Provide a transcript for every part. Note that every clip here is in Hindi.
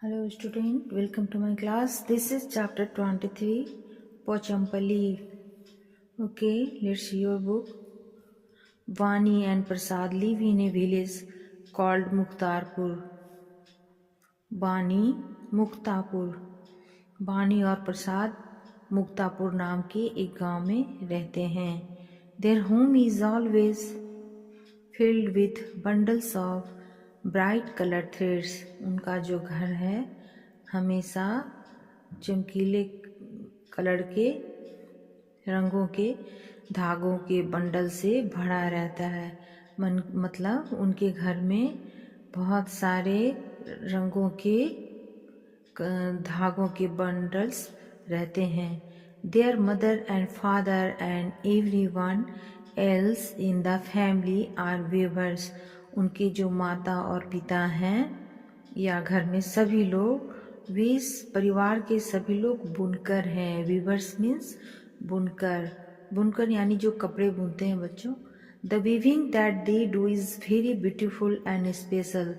Hello student, welcome to my class. This is chapter 23, Pochampally. Okay, let's see your book. Vani and Prasad live in a village called Mukhtarpur. बानी मुक्तापुर बानी और प्रसाद मुक्तापुर नाम के एक गांव में रहते हैं. Their home is always filled with bundles of bright colour threads. उनका जो घर है हमेशा चमकीले कलर के रंगों के धागों के बंडल से भरा रहता है. मतलब उनके घर में बहुत सारे रंगों के धागों के बंडल्स रहते हैं. Their mother and father and everyone else in the family are weavers. उनके जो माता और पिता हैं या घर में सभी लोग, वे परिवार के सभी लोग बुनकर हैं. वीवर्स मीन्स बुनकर. बुनकर यानी जो कपड़े बुनते हैं बच्चों. The weaving that they do is very beautiful and special.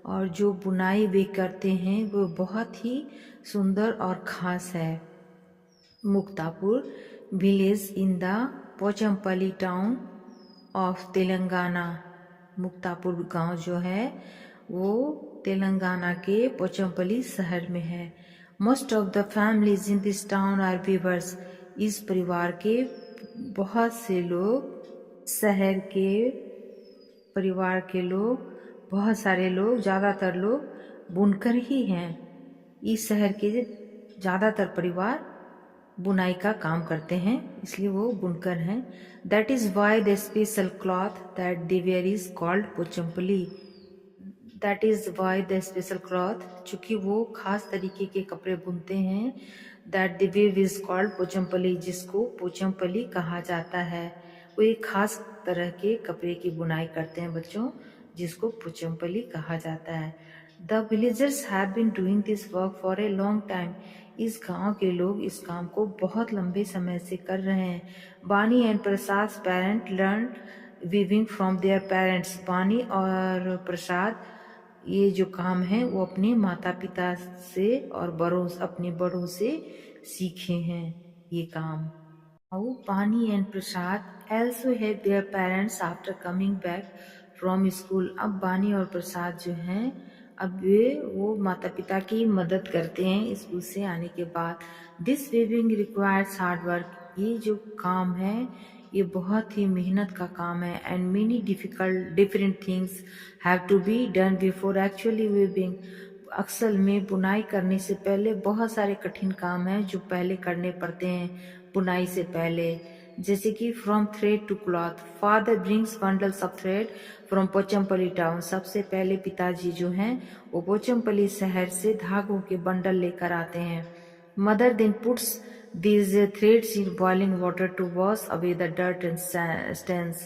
और जो बुनाई वे करते हैं वो बहुत ही सुंदर और ख़ास है. Muktapur village in the Pochampally town of Telangana. Muktapur गांव जो है वो तेलंगाना के पोचमपल्ली शहर में है. Most of the families in this town are weavers. इस परिवार के बहुत से लोग, शहर के परिवार के लोग, बहुत सारे लोग, ज़्यादातर लोग बुनकर ही हैं. इस शहर के ज़्यादातर परिवार बुनाई का काम करते हैं, इसलिए वो बुनकर हैं. That is why the special cloth that they wear is called Pochampally. That is why the special cloth, चूँकि वो खास तरीके के कपड़े बुनते हैं. That the weave is called Pochampally, जिसको पोचमपल्ली कहा जाता है. वो एक खास तरह के कपड़े की बुनाई करते हैं बच्चों, जिसको पोचमपल्ली कहा जाता है. The villagers have been doing this work for a long time. इस गांव के लोग इस काम को बहुत लंबे समय से कर रहे हैं. बानी and Prasad parent learn weaving from their parents. बानी और प्रसाद ये जो काम है वो अपने माता पिता से और अपने बड़ों से सीखे हैं ये काम. बानी and Prasad also help their parents after coming back from school. अब बानी और प्रसाद जो हैं अब वो माता पिता की मदद करते हैं स्कूल से आने के बाद. This weaving requires hard work. ये जो काम है ये बहुत ही मेहनत का काम है. And many different things have to be done before actually weaving. अक्सर में बुनाई करने से पहले बहुत सारे कठिन काम हैं जो पहले करने पड़ते हैं बुनाई से पहले. जैसे कि from thread to cloth. Father brings bundles of thread from Pochampally town. सबसे पहले पिताजी जो हैं वो पोचमपल्ली शहर से धागों के बंडल लेकर आते हैं. Mother then puts these threads in boiling water to wash away the dirt and stains.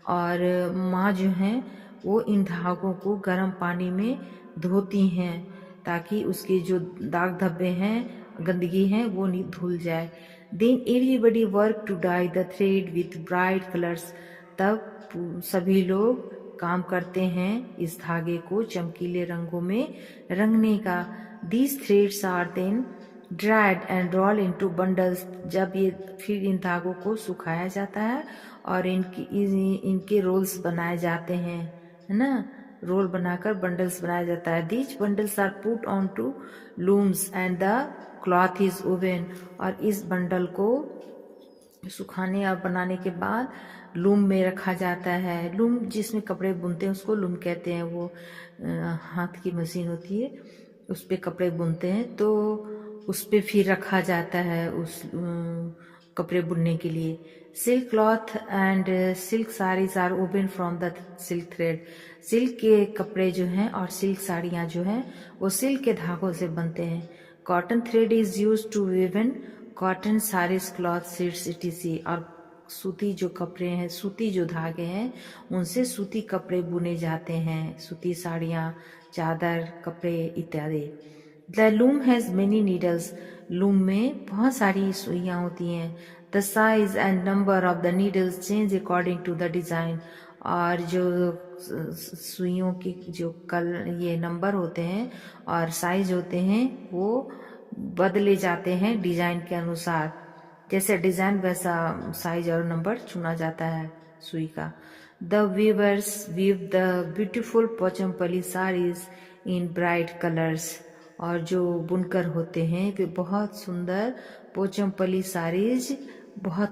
और माँ जो हैं वो इन धागों को गर्म पानी में धोती हैं ताकि उसके जो दाग धब्बे हैं, गंदगी हैं, वो नहीं धुल जाए. Then everybody work to dye the thread with bright colors. तब सभी लोग काम करते हैं इस धागे को चमकीले रंगों में रंगने का. These threads are then dried and roll into bundles. जब ये फिर इन धागों को सुखाया जाता है और इनके रोल्स बनाए जाते हैं, है ना. रोल बनाकर बंडल्स बनाया जाता है. These bundles are put on to looms and the cloth is woven. और इस बंडल को सुखाने और बनाने के बाद लूम में रखा जाता है. लूम जिसमें कपड़े बुनते हैं उसको लूम कहते हैं. वो हाथ की मशीन होती है, उस पर कपड़े बुनते हैं तो उस पर फिर रखा जाता है उस कपड़े बुनने के लिए. Silk cloth and silk saris are woven from the silk thread. Silk के कपड़े जो हैं और सिल्क साड़ियाँ जो हैं वो सिल्क के धागों से बनते हैं. Cotton thread is use to woven cotton saris cloth seeds etc. और सूती जो कपड़े हैं, सूती जो धागे हैं उनसे सूती कपड़े बुने जाते हैं, सूती साड़ियाँ, चादर, कपड़े इत्यादि. The loom has many needles. Loom में बहुत सारी सुइयाँ होती हैं. The size and number of the needles change according to the design. और जो सुइयों की जो ये नंबर होते हैं और साइज होते हैं वो बदले जाते हैं डिजाइन के अनुसार। जैसे डिजाइन वैसा साइज और नंबर चुना जाता है सुई का। The weavers weave the beautiful Pochampally saris in bright colours. और जो बुनकर होते हैं वे बहुत सुंदर पोचमपल्ली साड़ीज बहुत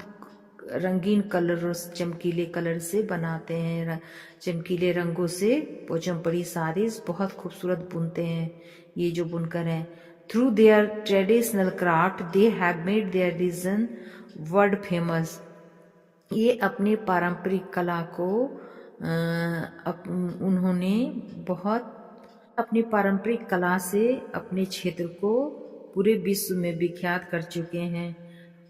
रंगीन कलर, चमकीले कलर से बनाते हैं। चमकीले रंगों से पोचमपल्ली साड़ीज बहुत खूबसूरत बुनते हैं ये जो बुनकर हैं। Through their traditional craft they have made their region world famous. ये अपने पारंपरिक कला को उन्होंने बहुत अपनी पारंपरिक कला से अपने क्षेत्र को पूरे विश्व में विख्यात कर चुके हैं।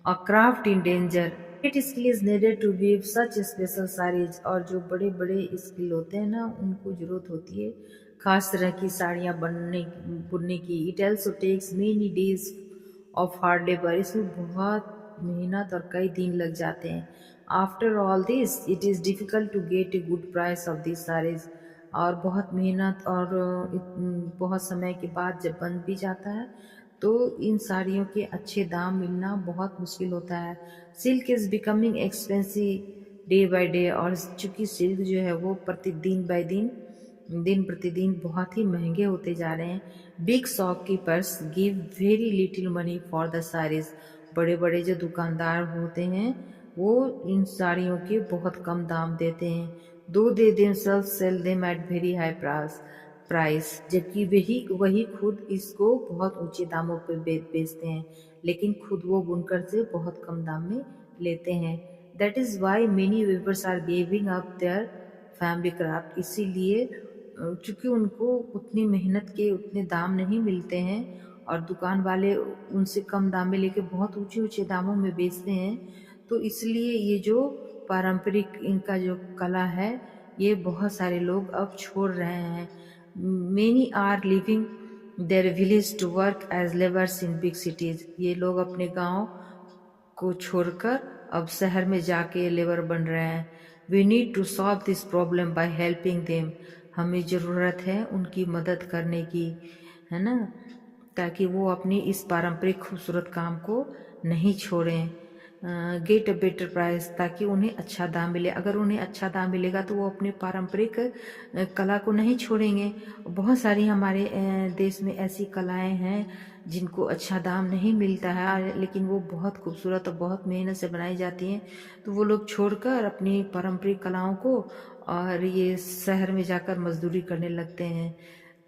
A craft in danger, it skill is needed to weave such special saris. और जो बड़े बड़े स्किल होते हैं ना उनको जरूरत होती है खास तरह की साड़ियाँ बुनने की। It also takes many days of hard labour, इसमें बहुत मेहनत और कई दिन लग जाते हैं। After all this it is difficult to get a good price of this saris. और बहुत मेहनत और बहुत समय के बाद जब बन भी जाता है तो इन साड़ियों के अच्छे दाम मिलना बहुत मुश्किल होता है। Silk is becoming expensive day by day. और चूँकि सिल्क जो है वो प्रतिदिन बाय दिन प्रतिदिन बहुत ही महंगे होते जा रहे हैं। Big shopkeepers give very little money for the saris. बड़े बड़े जो दुकानदार होते हैं वो इन साड़ियों के बहुत कम दाम देते हैं। दो दे themselves sell them at very high price, जबकि वही खुद इसको बहुत ऊंचे दामों पर बेचते हैं, लेकिन खुद वो बुनकर से बहुत कम दाम में लेते हैं। That is why many weavers are giving up their family craft. इसीलिए चूँकि उनको उतनी मेहनत के उतने दाम नहीं मिलते हैं और दुकान वाले उनसे कम दाम में लेके बहुत ऊंचे ऊंचे दामों में बेचते हैं, तो इसलिए ये जो पारंपरिक इनका जो कला है ये बहुत सारे लोग अब छोड़ रहे हैं। Many are living their village to work as labours in big cities. ये लोग अपने गांव को छोड़कर अब शहर में जाके लेबर बन रहे हैं। We need to solve this problem by helping them. हमें ज़रूरत है उनकी मदद करने की, है ना, ताकि वो अपनी इस पारंपरिक खूबसूरत काम को नहीं छोड़ें। गेट अ बेटर प्राइस, ताकि उन्हें अच्छा दाम मिले। अगर उन्हें अच्छा दाम मिलेगा तो वो अपने पारंपरिक कला को नहीं छोड़ेंगे। बहुत सारी हमारे देश में ऐसी कलाएं हैं जिनको अच्छा दाम नहीं मिलता है, लेकिन वो बहुत खूबसूरत और बहुत मेहनत से बनाई जाती हैं, तो वो लोग छोड़कर अपनी पारंपरिक कलाओं को और ये शहर में जाकर मजदूरी करने लगते हैं।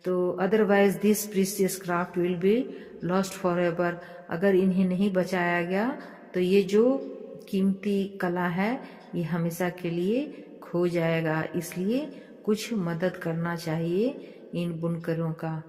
तो otherwise this precious craft will be lost for ever. अगर इन्हें नहीं बचाया गया तो ये जो कीमती कला है ये हमेशा के लिए खो जाएगा। इसलिए कुछ मदद करना चाहिए इन बुनकरों का।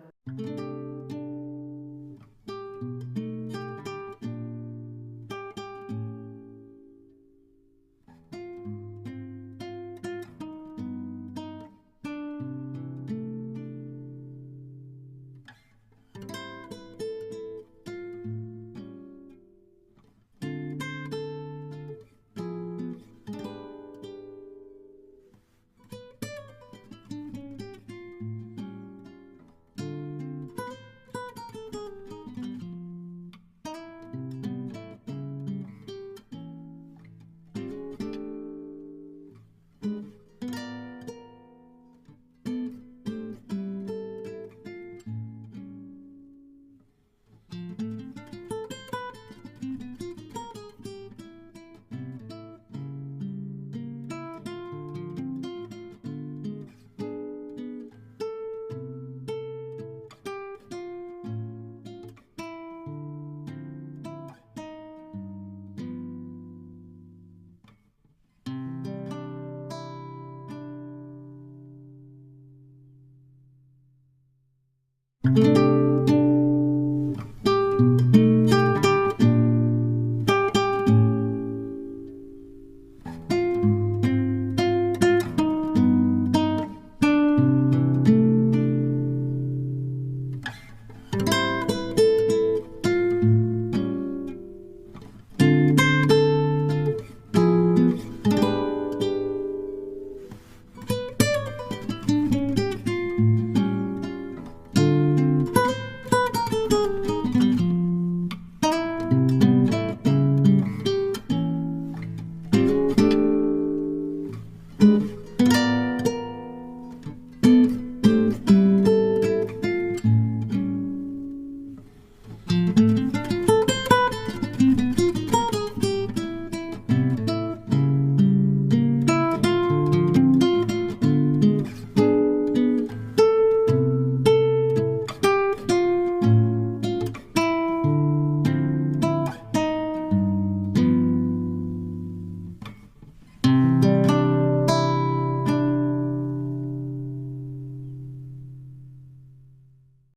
thank you